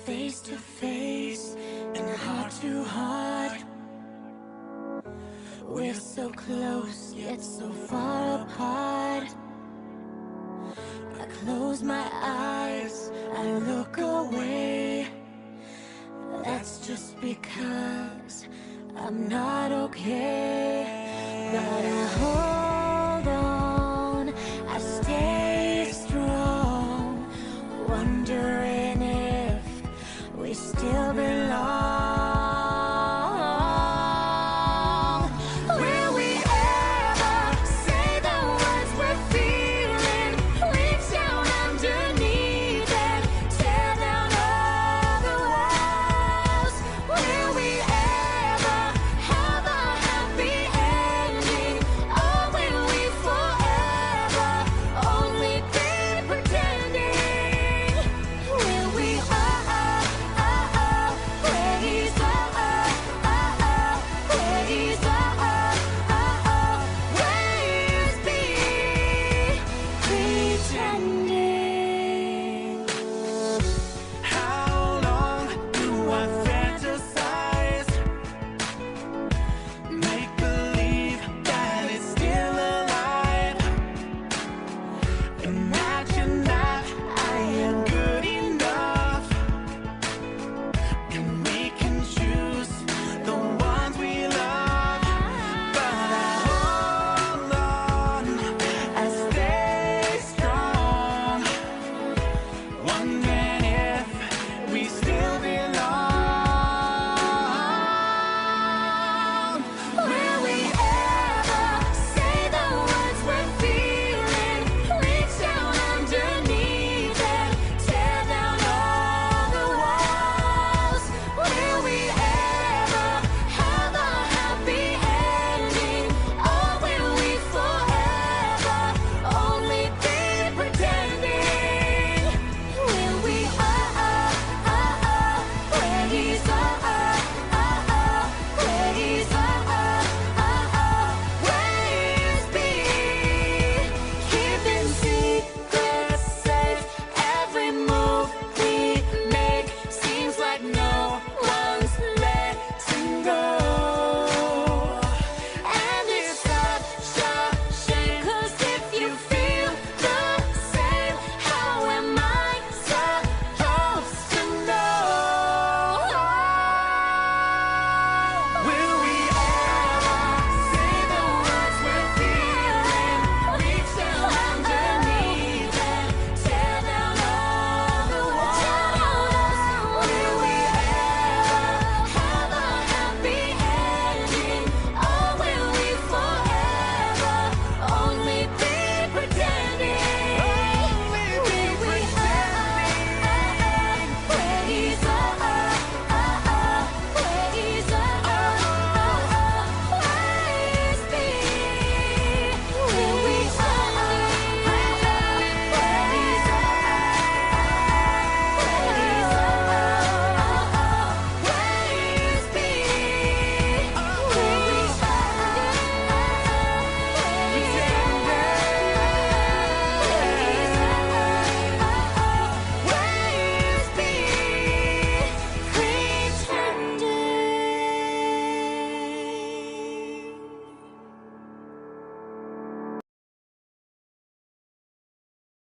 face to face and heart to heart. We're so close, yet so far apart. I close my eyes, I look away. That's just because I'm not okay. But I hold on, I stay strong, wondering if we still belong. Will we ever say the words we're feeling? Reach down underneath and tear down all the walls. Will we ever have a happy ending? Or will we forever only be pretending? Will we raise waves be pretending?